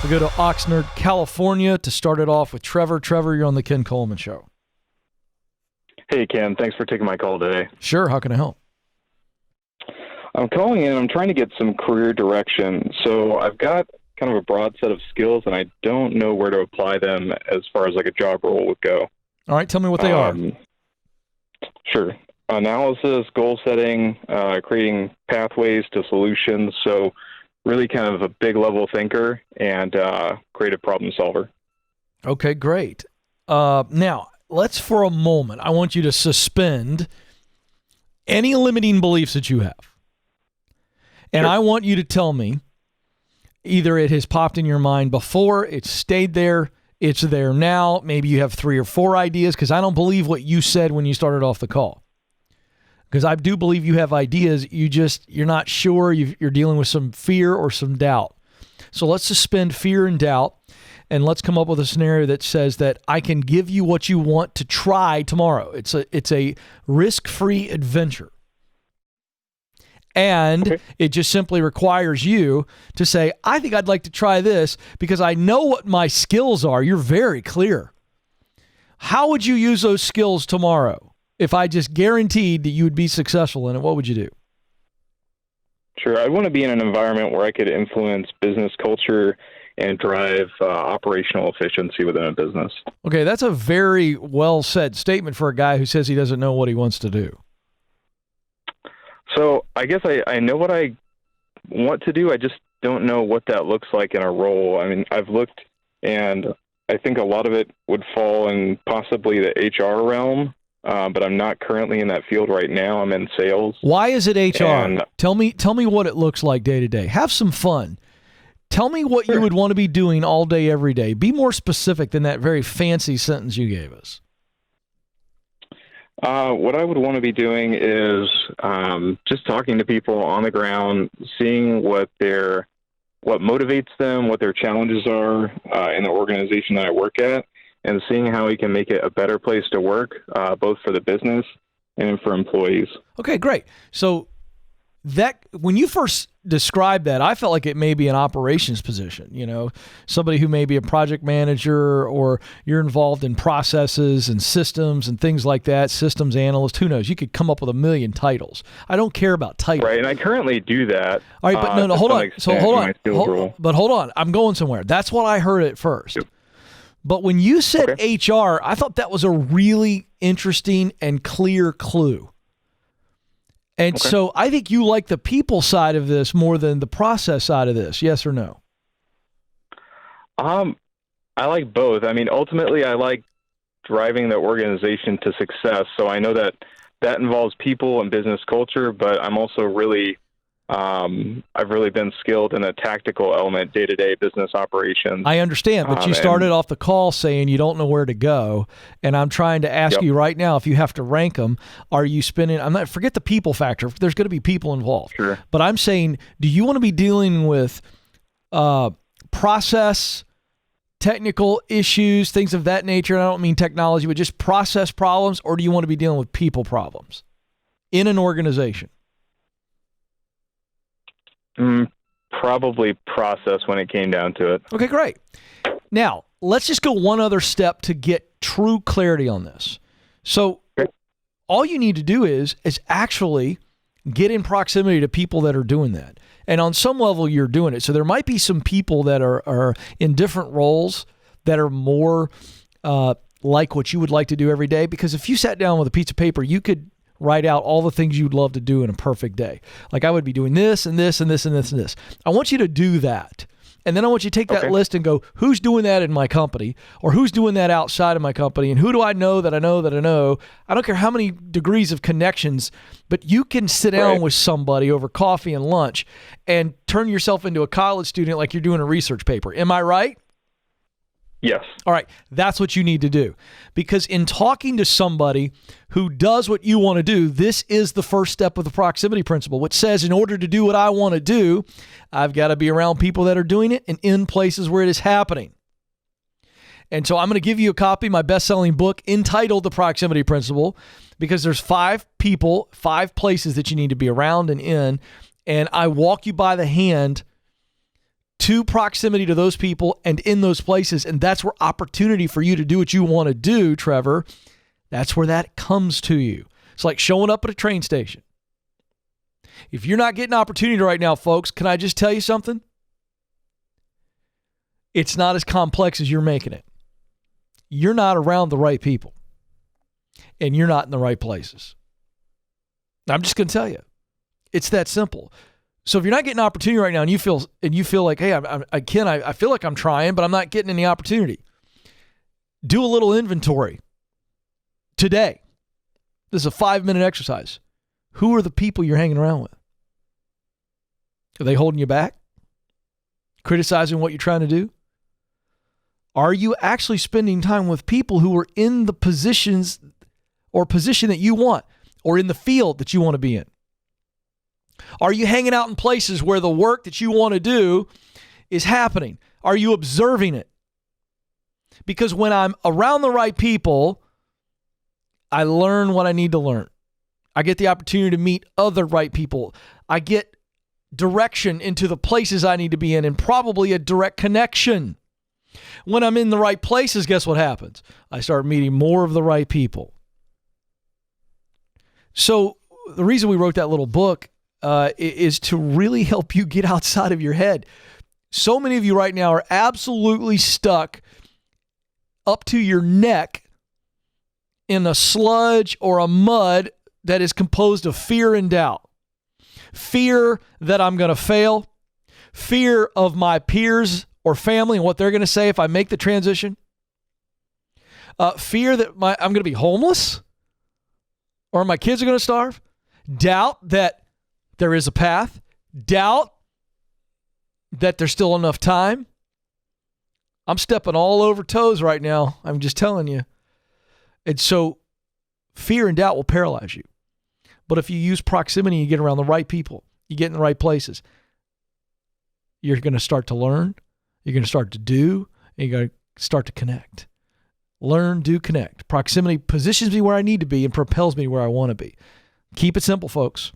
We go to Oxnard, California to start it off with Trevor. Trevor, you're on the Ken Coleman Show. Hey, Ken. Thanks for taking my call today. Sure. How can I help? I'm calling in. I'm trying to get some career direction. So I've got kind of a broad set of skills, and I don't know where to apply them as far as like a job role would go. All right. Tell me what they are. Sure. Analysis, goal setting, creating pathways to solutions. So really kind of a big level thinker and creative problem solver. Okay, great. Now, let's for a moment, I want you to suspend any limiting beliefs that you have. And Sure. I want you to tell me either it has popped in your mind before, it's stayed there, it's there now, maybe you have 3 or 4 ideas, because I don't believe what you said when you started off the call. Because I do believe you have ideas, you're not sure, you're dealing with some fear or some doubt. So let's suspend fear and doubt, and let's come up with a scenario that says that I can give you what you want to try tomorrow. It's a risk-free adventure. And It just simply requires you to say, I think I'd like to try this because I know what my skills are. You're very clear. How would you use those skills tomorrow? If I just guaranteed that you would be successful in it, what would you do? Sure. I want to be in an environment where I could influence business culture and drive operational efficiency within a business. Okay, that's a very well said statement for a guy who says he doesn't know what he wants to do. So I guess I know what I want to do. I just don't know what that looks like in a role. I mean, I've looked, and I think a lot of it would fall in possibly the HR realm, but I'm not currently in that field right now. I'm in sales. Why is it HR? Tell me what it looks like day to day. Have some fun. Tell me what you would want to be doing all day, every day. Be more specific than that very fancy sentence you gave us. What I would want to be doing is just talking to people on the ground, seeing what motivates them, what their challenges are in the organization that I work at, and seeing how we can make it a better place to work, both for the business and for employees. Okay, great. So that when you first described that, I felt like it may be an operations position, somebody who may be a project manager, or you're involved in processes and systems and things like that, systems analyst, who knows? You could come up with a million titles. I don't care about titles. Right, and I currently do that. All right, but no, hold on. So hold on. I'm going somewhere. That's what I heard at first. Yep. But when you said HR, I thought that was a really interesting and clear clue. And so I think you like the people side of this more than the process side of this. Yes or no? I like both. I mean, ultimately, I like driving the organization to success. So I know that involves people and business culture, but I'm also really, I've really been skilled in a tactical element, day-to-day business operations. I understand, but you started off the call saying you don't know where to go, and I'm trying to ask you right now, if you have to rank them, are you spending, forget the people factor, there's going to be people involved. Sure. But I'm saying, do you want to be dealing with process, technical issues, things of that nature? And I don't mean technology, but just process problems, or do you want to be dealing with people problems in an organization? Probably process when it came down to it. Okay, great. Now, let's just go one other step to get true clarity on this. So all you need to do is actually get in proximity to people that are doing that. And on some level, you're doing it. So there might be some people that are in different roles that are more like what you would like to do every day. Because if you sat down with a piece of paper, you could write out all the things you'd love to do in a perfect day. Like, I would be doing this and this and this and this and this. I want you to do that. And then I want you to take that list and go, who's doing that in my company, or who's doing that outside of my company, and who do I know that I know that I know? I don't care how many degrees of connections, but you can sit down with somebody over coffee and lunch and turn yourself into a college student like you're doing a research paper. Am I right? Yes. All right. That's what you need to do. Because in talking to somebody who does what you want to do, this is the first step of the proximity principle, which says, in order to do what I want to do, I've got to be around people that are doing it and in places where it is happening. And so I'm going to give you a copy of my best-selling book entitled The Proximity Principle, because there's 5 people, 5 places that you need to be around and in. And I walk you by the hand to proximity to those people and in those places. And that's where opportunity for you to do what you want to do, Trevor, that's where that comes to you. It's like showing up at a train station. If you're not getting opportunity right now, folks, can I just tell you something? It's not as complex as you're making it. You're not around the right people. And you're not in the right places. I'm just going to tell you. It's that simple. So if you're not getting opportunity right now and you feel like, hey, I feel like I'm trying, but I'm not getting any opportunity. Do a little inventory today. This is a 5-minute exercise. Who are the people you're hanging around with? Are they holding you back? Criticizing what you're trying to do? Are you actually spending time with people who are in the position that you want or in the field that you want to be in? Are you hanging out in places where the work that you want to do is happening? Are you observing it? Because when I'm around the right people, I learn what I need to learn. I get the opportunity to meet other right people. I get direction into the places I need to be in and probably a direct connection. When I'm in the right places, guess what happens? I start meeting more of the right people. So the reason we wrote that little book is to really help you get outside of your head. So many of you right now are absolutely stuck up to your neck in a sludge or a mud that is composed of fear and doubt. Fear that I'm going to fail. Fear of my peers or family and what they're going to say if I make the transition. Fear that I'm going to be homeless or my kids are going to starve. Doubt that there is a path. Doubt that there's still enough time. I'm stepping all over toes right now. I'm just telling you. And so fear and doubt will paralyze you. But if you use proximity, you get around the right people, you get in the right places, you're going to start to learn, you're going to start to do, and you're going to start to connect. Learn, do, connect. Proximity positions me where I need to be and propels me where I want to be. Keep it simple, folks.